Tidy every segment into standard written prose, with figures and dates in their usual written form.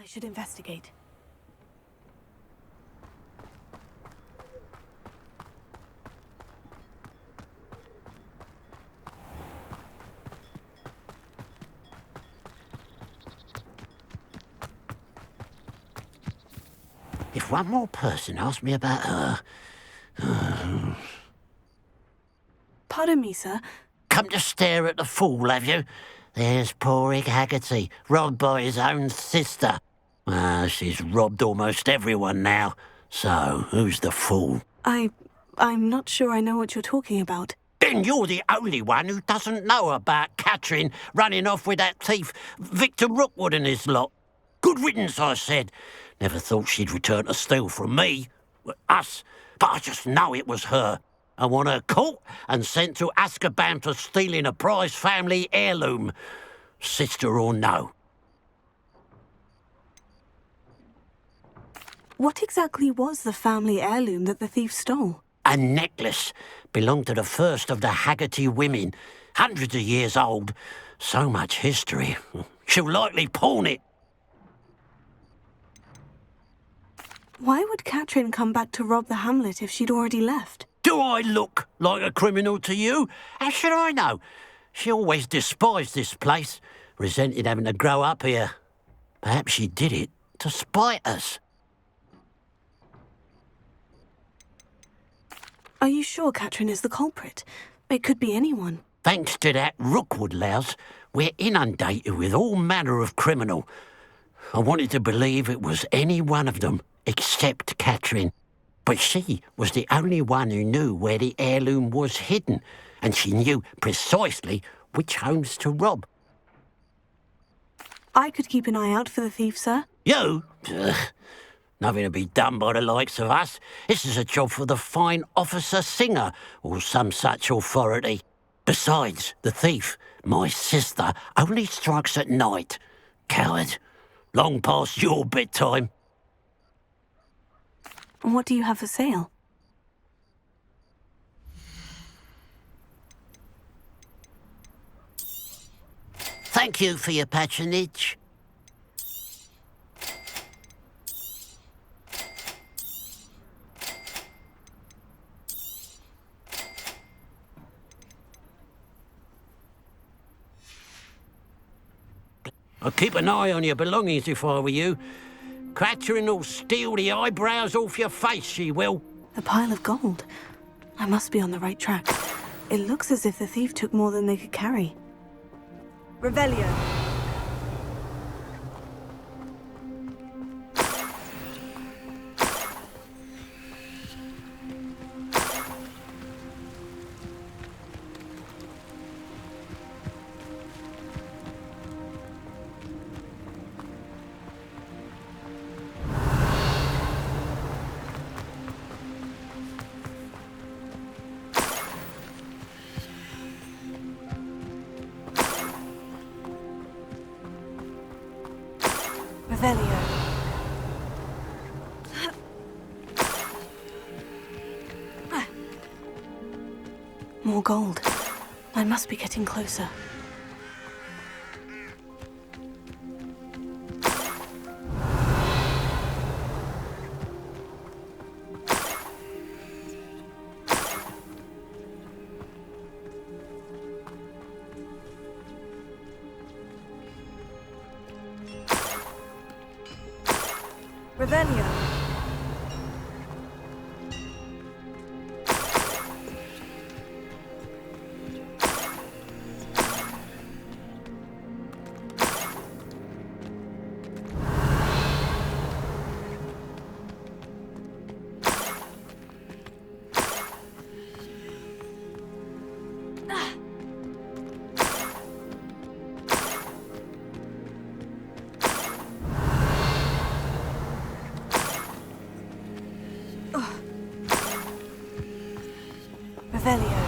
should investigate. If one more person asked me about her... Pardon me, sir. Come to stare at the fool, have you? There's poor Ig Haggerty, robbed by his own sister. She's robbed almost everyone now. So, who's the fool? I'm not sure I know what you're talking about. Then you're the only one who doesn't know about Catherine running off with that thief, Victor Rookwood and his lot. Good riddance, I said. Never thought she'd return to steal from me. Us. But I just know it was her. I want her caught and sent to Azkaban for stealing a prize family heirloom. Sister or no. What exactly was the family heirloom that the thief stole? A necklace. Belonged to the first of the Haggerty women. Hundreds of years old. So much history. She'll likely pawn it. Why would Catherine come back to rob the hamlet if she'd already left? Do I look like a criminal to you? How should I know? She always despised this place, resented having to grow up here. Perhaps she did it to spite us. Are you sure Catherine is the culprit? It could be anyone. Thanks to that Rookwood louse, we're inundated with all manner of criminal. I wanted to believe it was any one of them, except Catherine. But she was the only one who knew where the heirloom was hidden, and she knew precisely which homes to rob. I could keep an eye out for the thief, sir. You? Ugh. Nothing to be done by the likes of us. This is a job for the fine officer Singer, or some such authority. Besides, the thief, my sister, only strikes at night. Coward. Long past your bedtime. What do you have for sale? Thank you for your patronage. I'd keep an eye on your belongings if I were you. Catherine will steal the eyebrows off your face, she will. A pile of gold. I must be on the right track. It looks as if the thief took more than they could carry. Revelio. Revelio. More gold. I must be getting closer. Revelio. Revelio.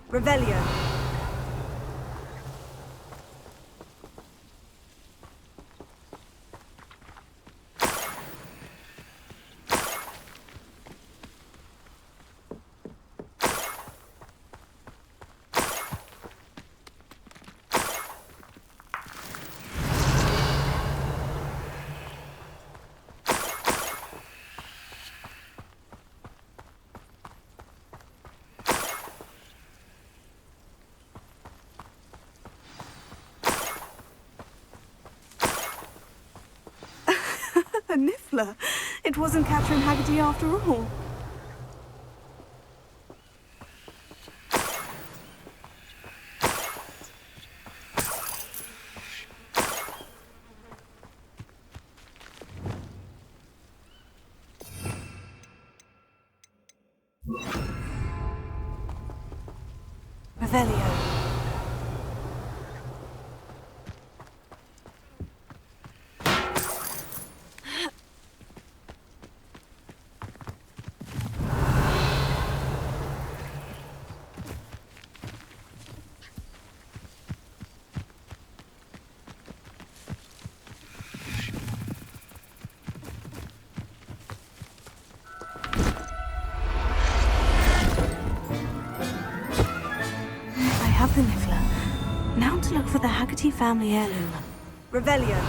Revelio. A niffler. It wasn't Catherine Haggerty after all. Revelio. I have the niffler. Now to look for the Haggerty family heirloom. Revelio.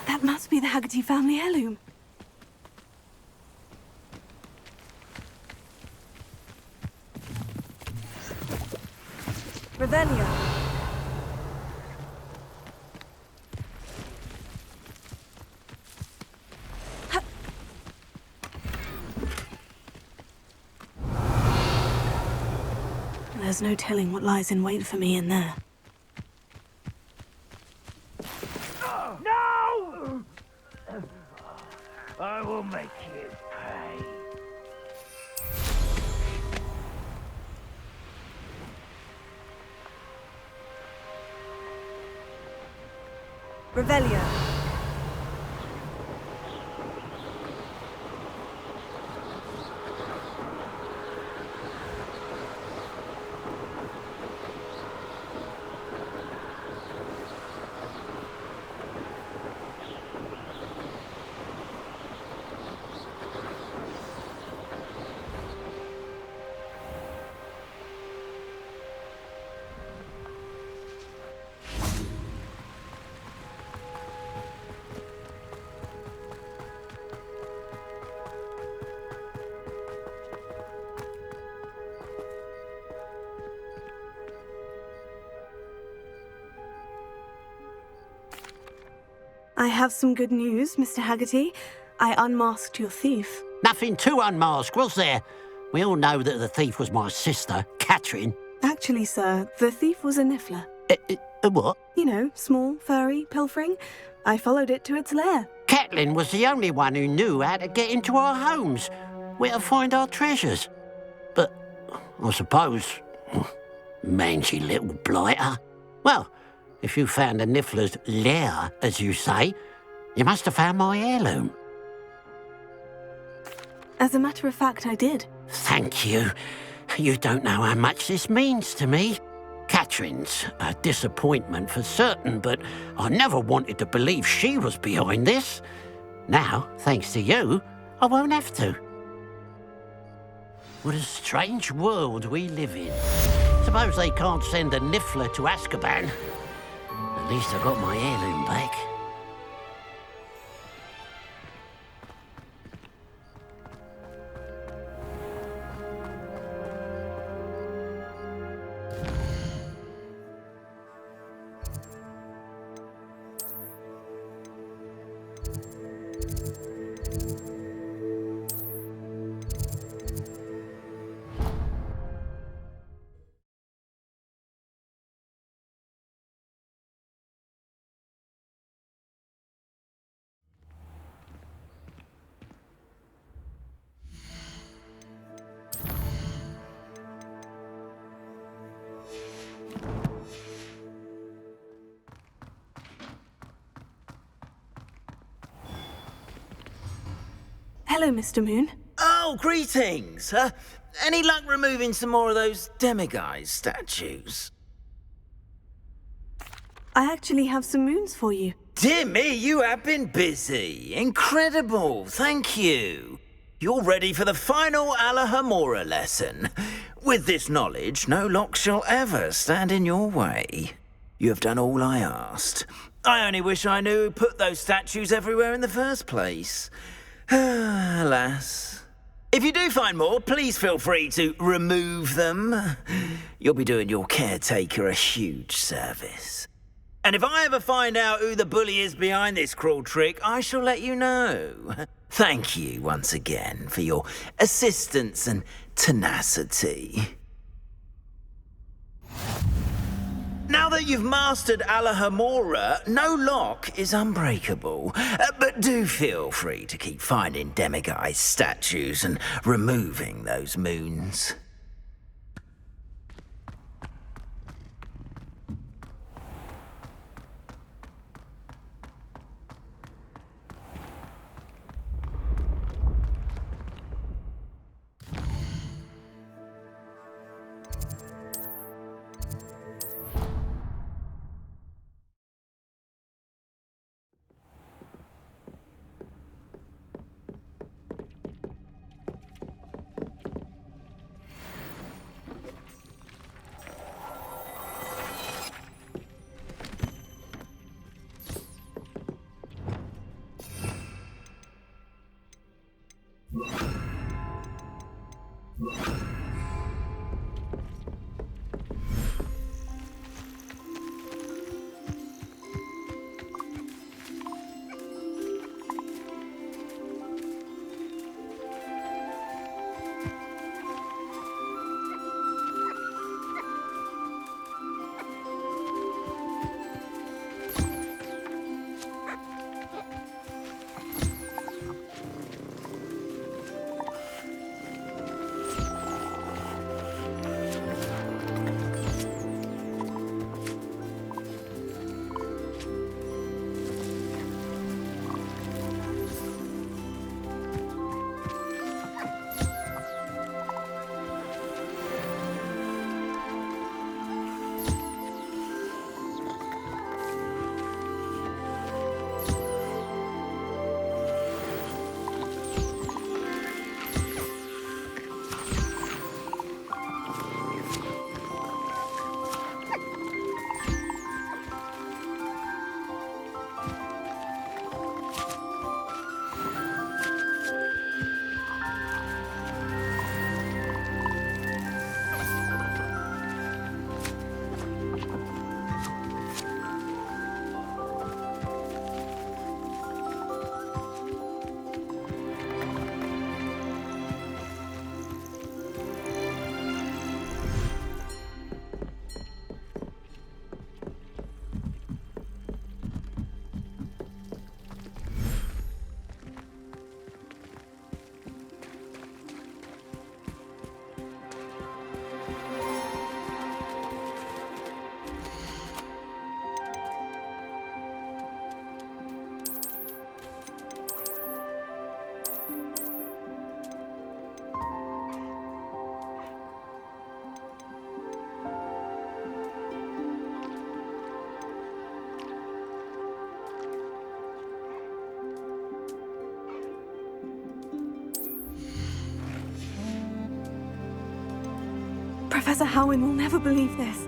That must be the Haggerty family heirloom. Revelio. There's no telling what lies in wait for me in there. No! I will make you pay. Revelio. I have some good news, Mr. Haggerty. I unmasked your thief. Nothing to unmask, was there? We all know that the thief was my sister, Catherine. Actually, sir, the thief was a niffler. What? You know, small, furry, pilfering. I followed it to its lair. Catelyn was the only one who knew how to get into our homes, where to find our treasures. But I suppose, mangy little blighter. Well, if you found the niffler's lair, as you say, you must have found my heirloom. As a matter of fact, I did. Thank you. You don't know how much this means to me. Catherine's a disappointment for certain, but I never wanted to believe she was behind this. Now, thanks to you, I won't have to. What a strange world we live in. Suppose they can't send a niffler to Azkaban. At least I got my heirloom back. Hello, Mr. Moon. Oh, greetings. Any luck removing some more of those demiguise statues? I actually have some moons for you. Dear me, you have been busy. Incredible, thank you. You're ready for the final Alahomora lesson. With this knowledge, no lock shall ever stand in your way. You have done all I asked. I only wish I knew who put those statues everywhere in the first place. Alas. If you do find more, please feel free to remove them. You'll be doing your caretaker a huge service. And if I ever find out who the bully is behind this cruel trick, I shall let you know. Thank you once again for your assistance and tenacity. Now that you've mastered Alahomora, no lock is unbreakable. But do feel free to keep finding demiguise statues and removing those moons. Professor Howin will never believe this.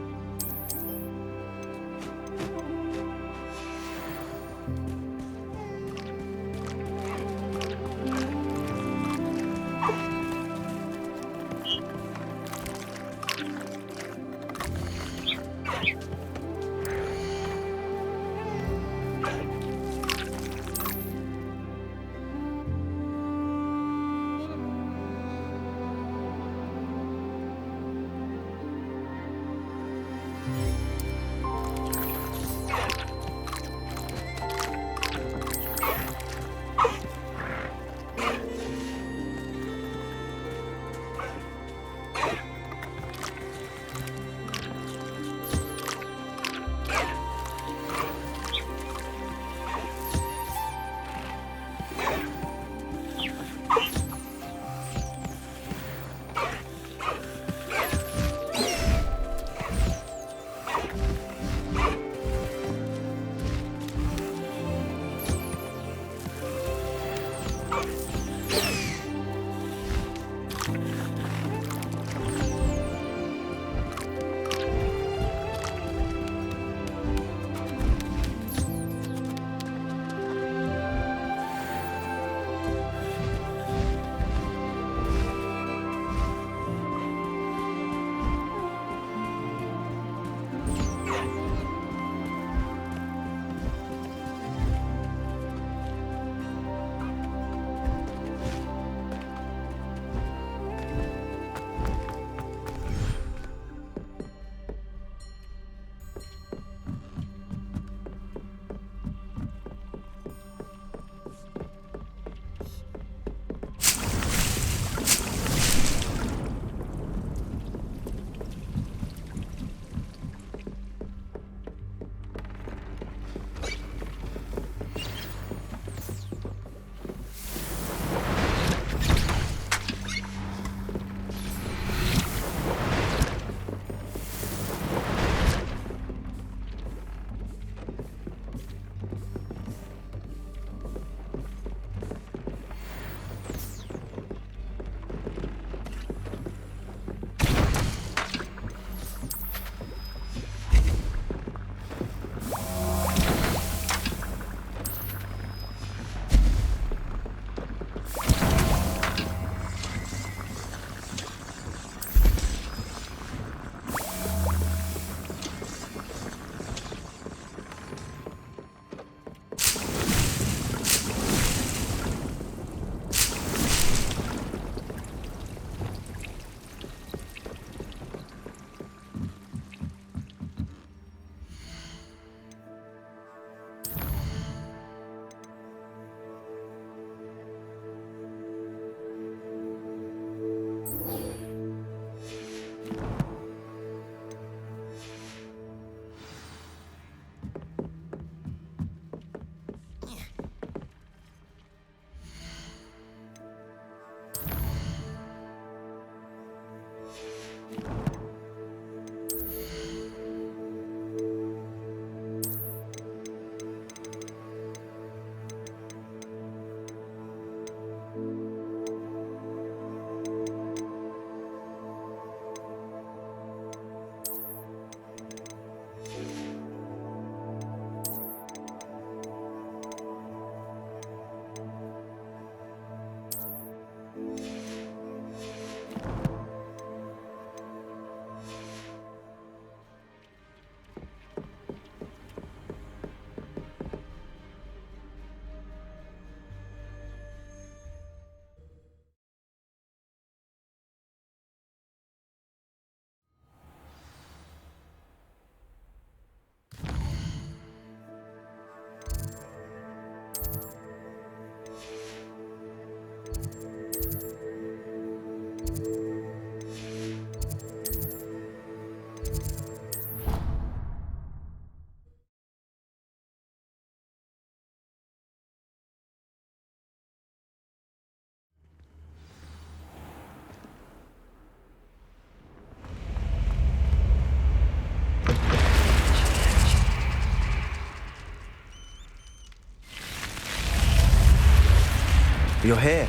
You're here.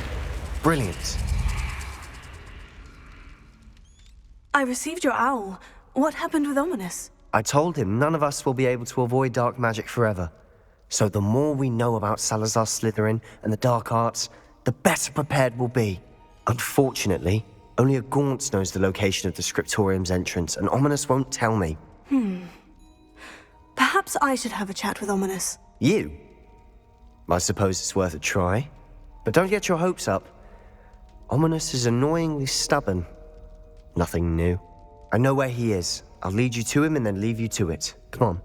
Brilliant. I received your owl. What happened with Ominous? I told him none of us will be able to avoid dark magic forever. So the more we know about Salazar Slytherin and the dark arts, the better prepared we'll be. Unfortunately, only a Gaunt knows the location of the scriptorium's entrance, and Ominous won't tell me. Perhaps I should have a chat with Ominous. You? I suppose it's worth a try. But don't get your hopes up. Ominous is annoyingly stubborn. Nothing new. I know where he is. I'll lead you to him and then leave you to it. Come on.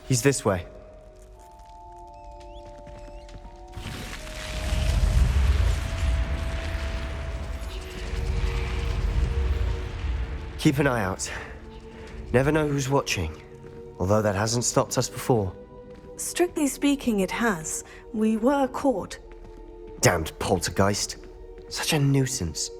He's this way. Keep an eye out. Never know who's watching. Although that hasn't stopped us before. Strictly speaking, it has. We were caught. Damned poltergeist. Such a nuisance.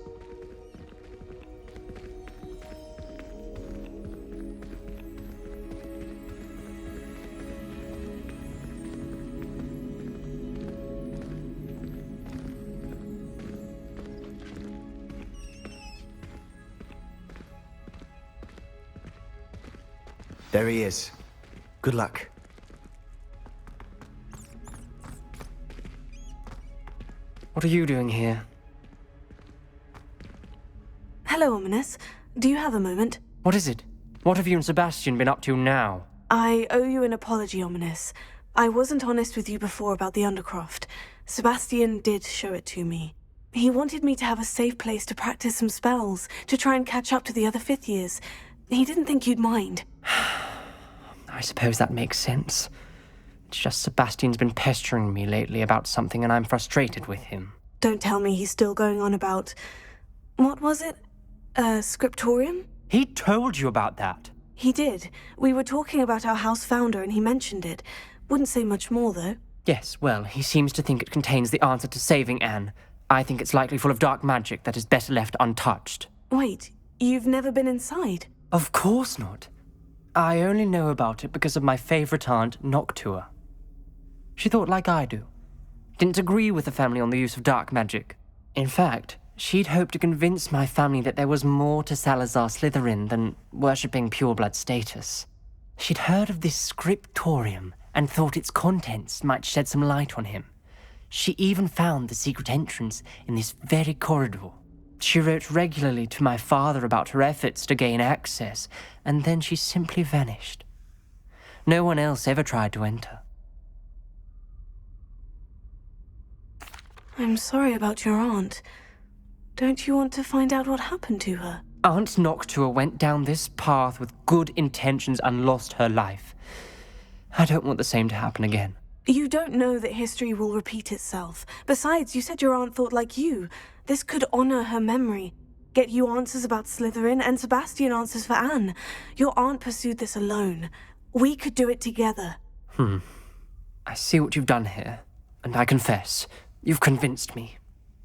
There he is. Good luck. What are you doing here? Hello, Ominous. Do you have a moment? What is it? What have you and Sebastian been up to now? I owe you an apology, Ominous. I wasn't honest with you before about the Undercroft. Sebastian did show it to me. He wanted me to have a safe place to practice some spells, to try and catch up to the other fifth years. He didn't think you'd mind. I suppose that makes sense. It's just Sebastian's been pestering me lately about something and I'm frustrated with him. Don't tell me he's still going on about... What was it? Scriptorium? He told you about that? He did. We were talking about our house founder and he mentioned it. Wouldn't say much more, though. Yes, well, he seems to think it contains the answer to saving Anne. I think it's likely full of dark magic that is better left untouched. Wait, you've never been inside? Of course not. I only know about it because of my favourite aunt, Noctua. She thought like I do. Didn't agree with the family on the use of dark magic. In fact, she'd hoped to convince my family that there was more to Salazar Slytherin than worshipping pureblood status. She'd heard of this scriptorium and thought its contents might shed some light on him. She even found the secret entrance in this very corridor. She wrote regularly to my father about her efforts to gain access, and then she simply vanished. No one else ever tried to enter. I'm sorry about your aunt. Don't you want to find out what happened to her? Aunt Noctua went down this path with good intentions and lost her life. I don't want the same to happen again. You don't know that history will repeat itself. Besides, you said your aunt thought like you. This could honor her memory. Get you answers about Slytherin, and Sebastian answers for Anne. Your aunt pursued this alone. We could do it together. I see what you've done here, and I confess, you've convinced me.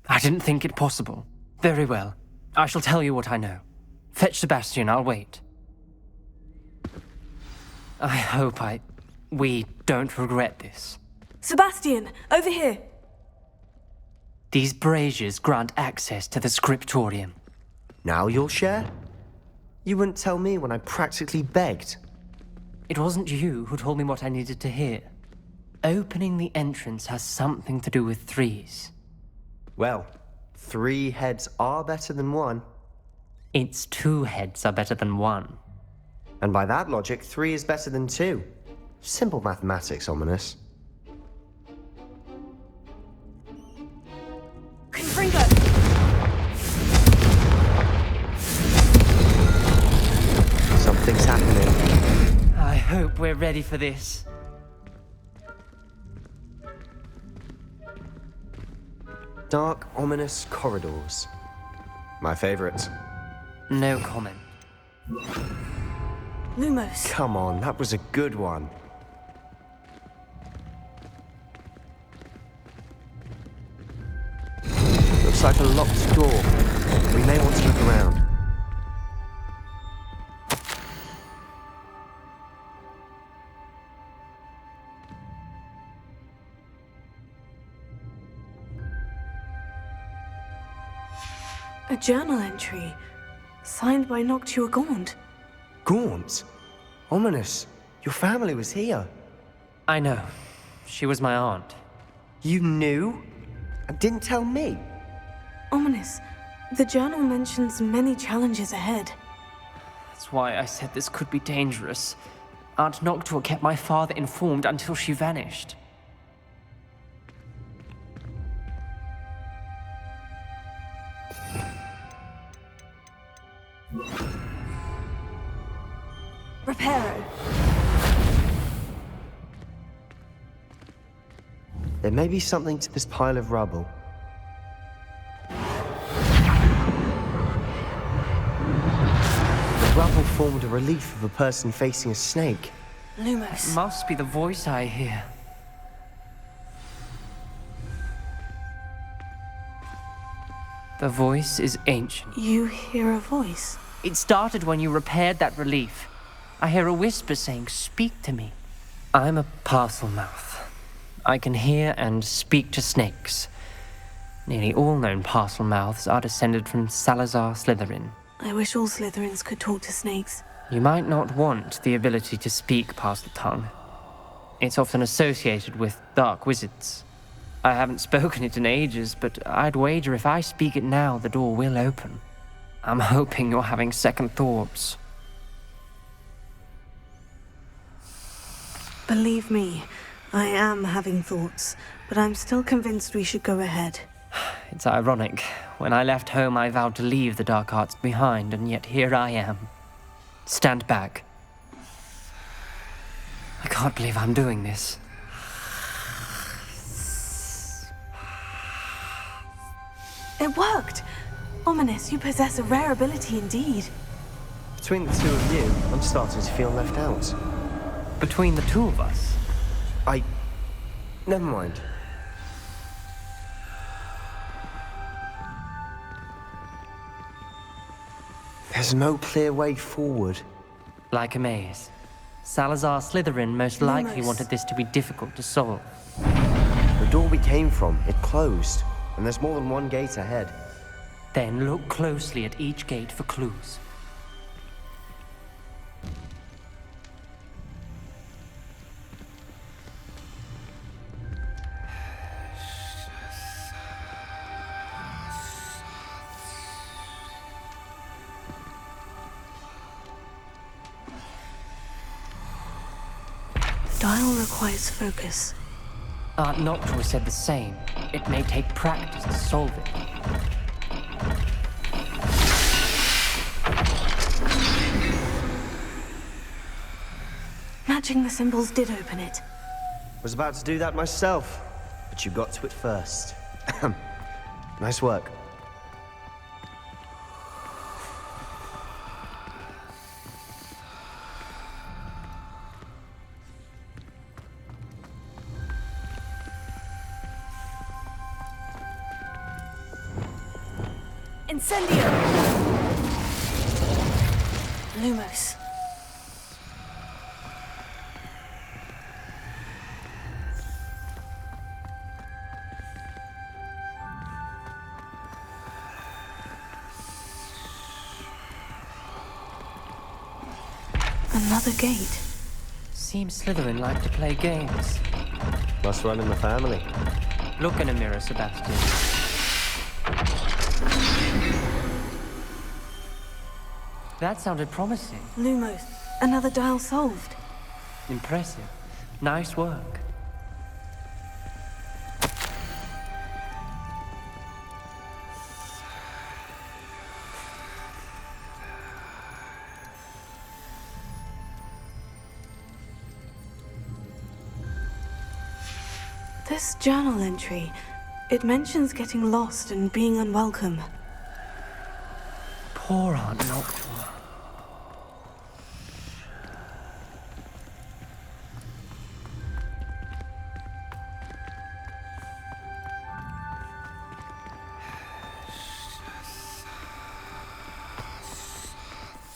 I didn't think it possible. Very well. I shall tell you what I know. Fetch Sebastian, I'll wait. I hope we don't regret this. Sebastian, over here! These braziers grant access to the scriptorium. Now you'll share? You wouldn't tell me when I practically begged. It wasn't you who told me what I needed to hear. Opening the entrance has something to do with threes. Well, 3 heads are better than 1. It's 2 heads are better than 1. And by that logic, 3 is better than 2. Simple mathematics, Ominous. Confringo! Something's happening. I hope we're ready for this. Dark, ominous corridors. My favorite. No comment. Lumos. Come on, that was a good one. Looks like a locked door. We may want to look around. A journal entry, signed by Noctua Gaunt. Gaunt? Ominous. Your family was here. I know. She was my aunt. You knew? And didn't tell me? Ominous. The journal mentions many challenges ahead. That's why I said this could be dangerous. Aunt Noctua kept my father informed until she vanished. Reparo. There may be something to this pile of rubble. The rubble formed a relief of a person facing a snake. Lumos. Must be the voice I hear. The voice is ancient. You hear a voice? It started when you repaired that relief. I hear a whisper saying, "Speak to me." I'm a parcel mouth. I can hear and speak to snakes. Nearly all known parcel mouths are descended from Salazar Slytherin. I wish all Slytherins could talk to snakes. You might not want the ability to speak past the tongue. It's often associated with dark wizards. I haven't spoken it in ages, but I'd wager if I speak it now, the door will open. I'm hoping you're having second thoughts. Believe me, I am having thoughts, but I'm still convinced we should go ahead. It's ironic. When I left home, I vowed to leave the dark arts behind, and yet here I am. Stand back. I can't believe I'm doing this. It worked! Ominous, you possess a rare ability indeed. Between the two of you, I'm starting to feel left out. Between the two of us, Never mind. There's no clear way forward. like a maze. Salazar Slytherin most likely Lumos. wanted this to be difficult to solve. The door we came from, it closed, and there's more than one gate ahead. Then look closely at each gate for clues. Dial requires focus. Aunt Noctua said the same. It may take practice to solve it. Matching the symbols did open it. Was about to do that myself, but you got to it first. Nice work. Incendio! Lumos. Another gate. Seems Slytherin like to play games. Must run in the family. Look in a mirror, Sebastian. That sounded promising. Lumos. Another dial solved. Impressive. Nice work. This journal entry, it mentions getting lost and being unwelcome. Poor Aunt Noctua.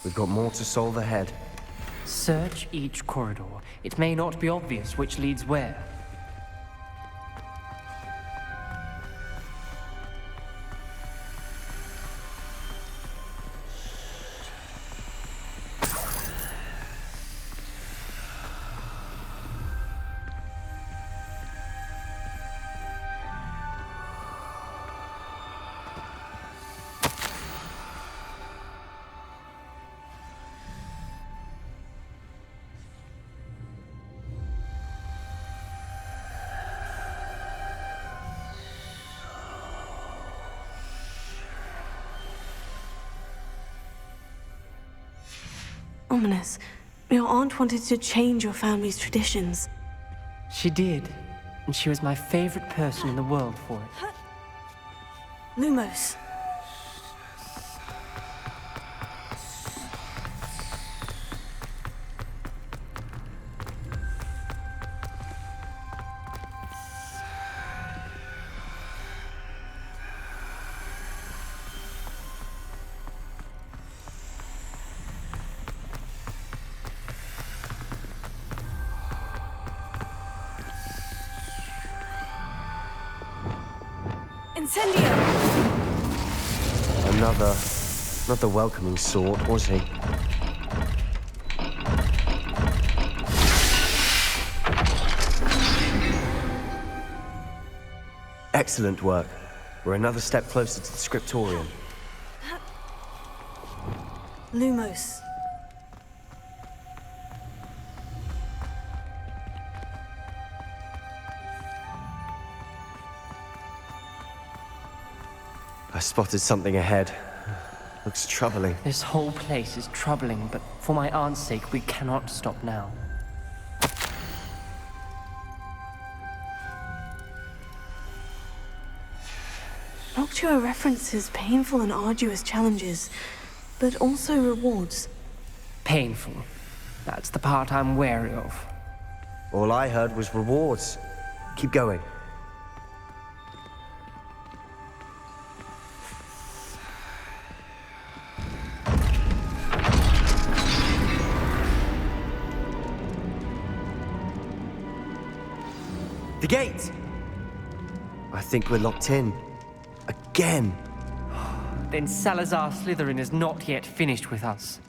We've got more to solve ahead. Search each corridor. It may not be obvious which leads where. Ominous, your aunt wanted to change your family's traditions. She did, and she was my favorite person in the world for it. Lumos. Incendio! Not the welcoming sort, was he? Excellent work. We're another step closer to the scriptorium. Lumos. I spotted something ahead. Looks troubling. This whole place is troubling, but for my aunt's sake, we cannot stop now. Noctua references painful and arduous challenges, but also rewards. Painful. That's the part I'm wary of. All I heard was rewards. Keep going. The gate! I think we're locked in. Again. Then Salazar Slytherin is not yet finished with us.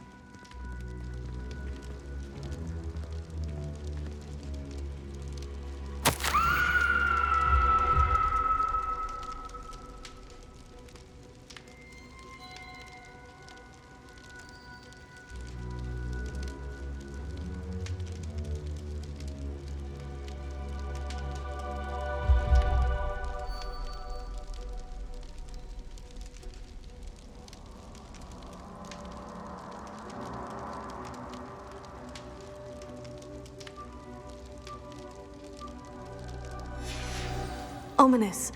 Ominous.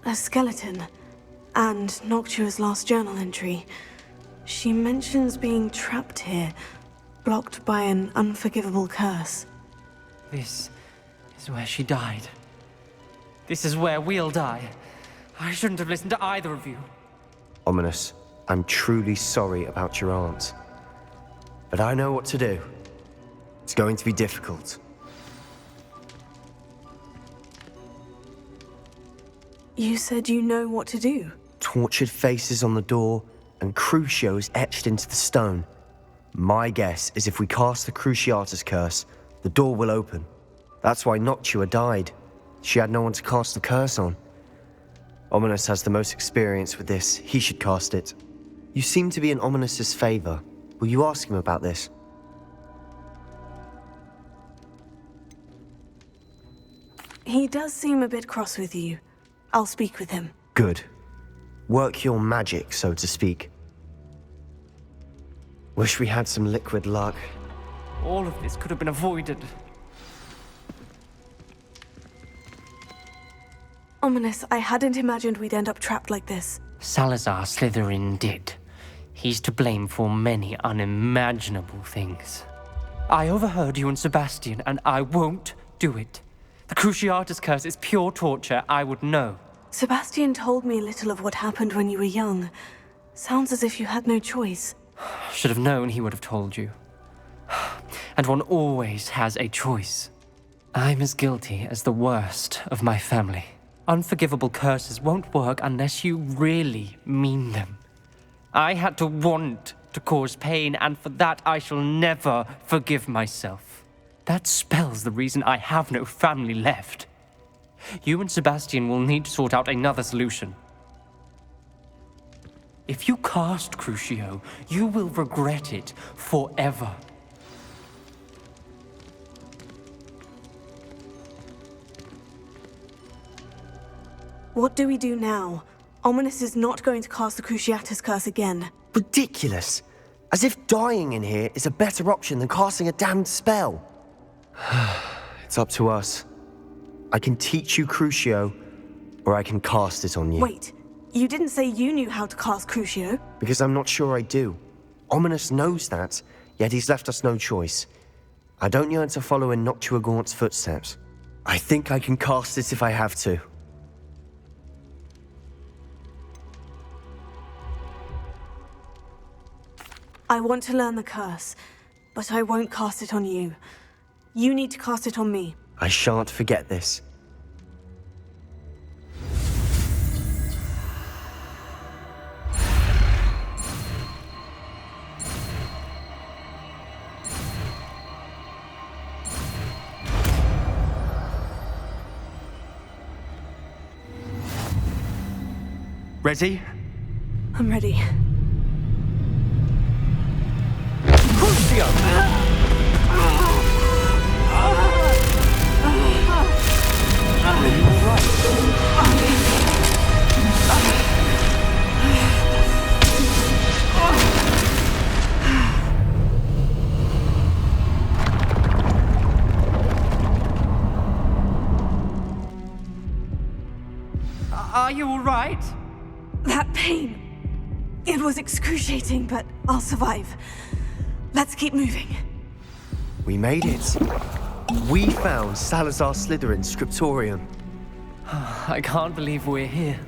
A skeleton. And Noctua's last journal entry. She mentions being trapped here, blocked by an unforgivable curse. This is where she died. This is where we'll die. I shouldn't have listened to either of you. Ominous, I'm truly sorry about your aunt. But I know what to do. It's going to be difficult. You said you know what to do. Tortured faces on the door, and Crucios etched into the stone. My guess is if we cast the Cruciatus curse, the door will open. That's why Noctua died. She had no one to cast the curse on. Ominous has the most experience with this. He should cast it. You seem to be in Ominous's favor. Will you ask him about this? He does seem a bit cross with you. I'll speak with him. Good. Work your magic, so to speak. Wish we had some liquid luck. All of this could have been avoided. Ominous, I hadn't imagined we'd end up trapped like this. Salazar Slytherin did. He's to blame for many unimaginable things. I overheard you and Sebastian, and I won't do it. The Cruciatus curse is pure torture, I would know. Sebastian told me little of what happened when you were young. Sounds as if you had no choice. Should have known he would have told you. And one always has a choice. I'm as guilty as the worst of my family. Unforgivable curses won't work unless you really mean them. I had to want to cause pain, and for that I shall never forgive myself. That spells the reason I have no family left. You and Sebastian will need to sort out another solution. If you cast Crucio, you will regret it forever. What do we do now? Ominous is not going to cast the Cruciatus curse again. Ridiculous! As if dying in here is a better option than casting a damned spell. It's up to us. I can teach you Crucio, or I can cast it on you. Wait, you didn't say you knew how to cast Crucio? Because I'm not sure I do. Ominous knows that, yet he's left us no choice. I don't yearn to follow in Noctua Gaunt's footsteps. I think I can cast it if I have to. I want to learn the curse, but I won't cast it on you. You need to cast it on me. I shan't forget this. Ready? I'm ready. Are you all right? That pain. It was excruciating, but I'll survive. Let's keep moving. We made it. We found Salazar Slytherin's scriptorium. I can't believe we're here.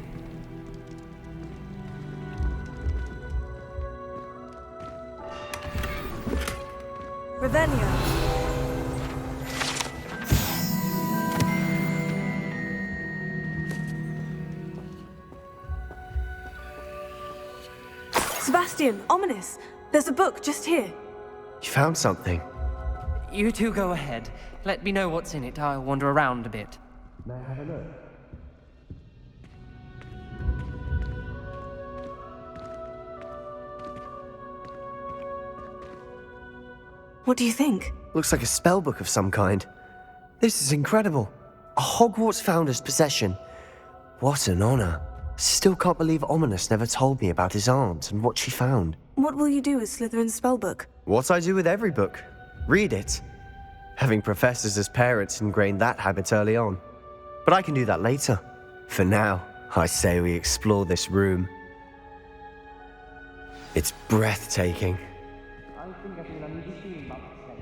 Revelio. Sebastian, Ominous. There's a book just here. You found something. You two go ahead. Let me know what's in it. I'll wander around a bit. May I have a look? What do you think? Looks like a spellbook of some kind. This is incredible. A Hogwarts founder's possession. What an honor. Still can't believe Ominous never told me about his aunt and what she found. What will you do with Slytherin's spellbook? What I do with every book. Read it. Having professors as parents ingrained that habit early on. But I can do that later. For now, I say we explore this room. It's breathtaking. I think I can understand about this place.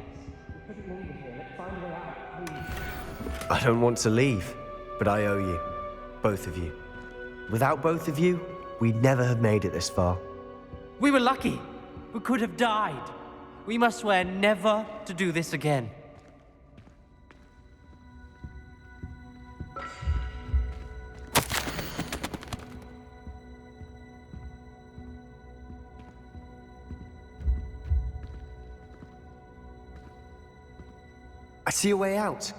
We couldn't linger here. Let's find a way out, please. I don't want to leave, but I owe you. Both of you. Without both of you, we'd never have made it this far. We were lucky. We could have died. We must swear never to do this again. I see a way out.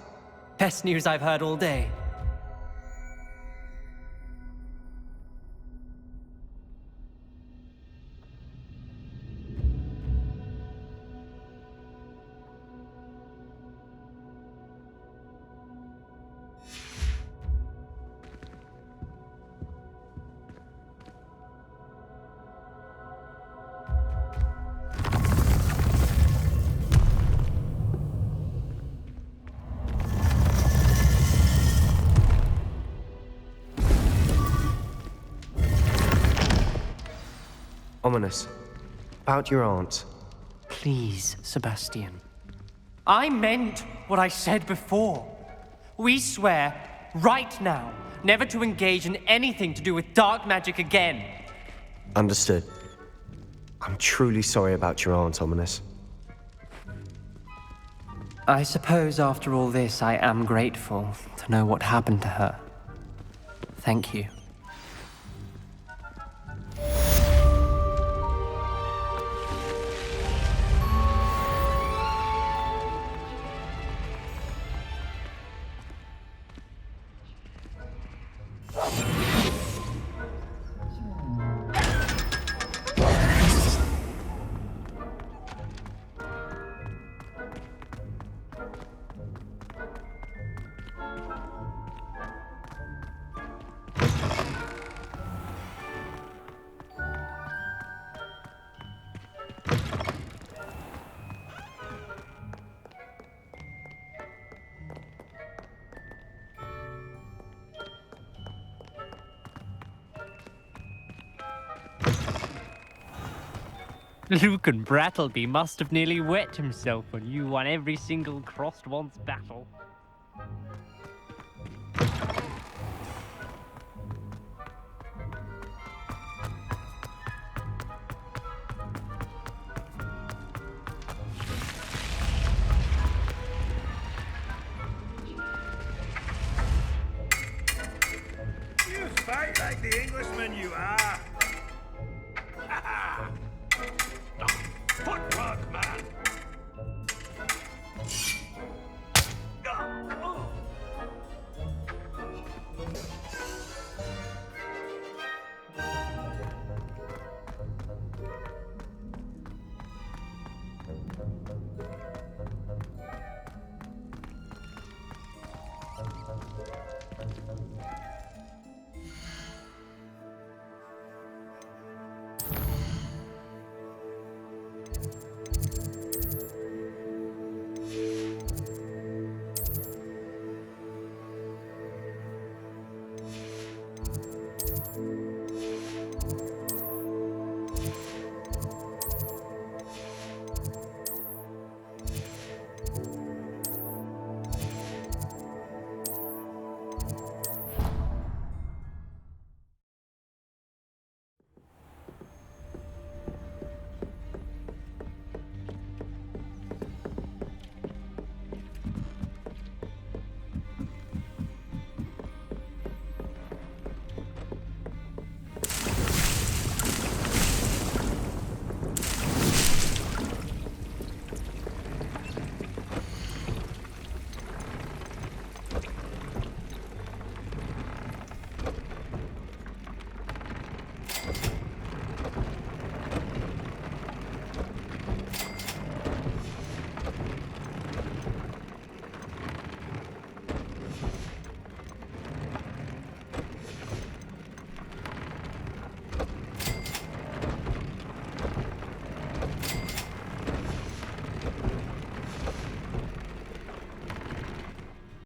Best news I've heard all day. Ominous. About your aunt. Please, Sebastian. I meant what I said before. We swear, right now, never to engage in anything to do with dark magic again. Understood. I'm truly sorry about your aunt, Ominous. I suppose after all this, I am grateful to know what happened to her. Thank you. Lucan Brattleby must have nearly wet himself when you won every single crossed once battle. You fight like the Englishman you are.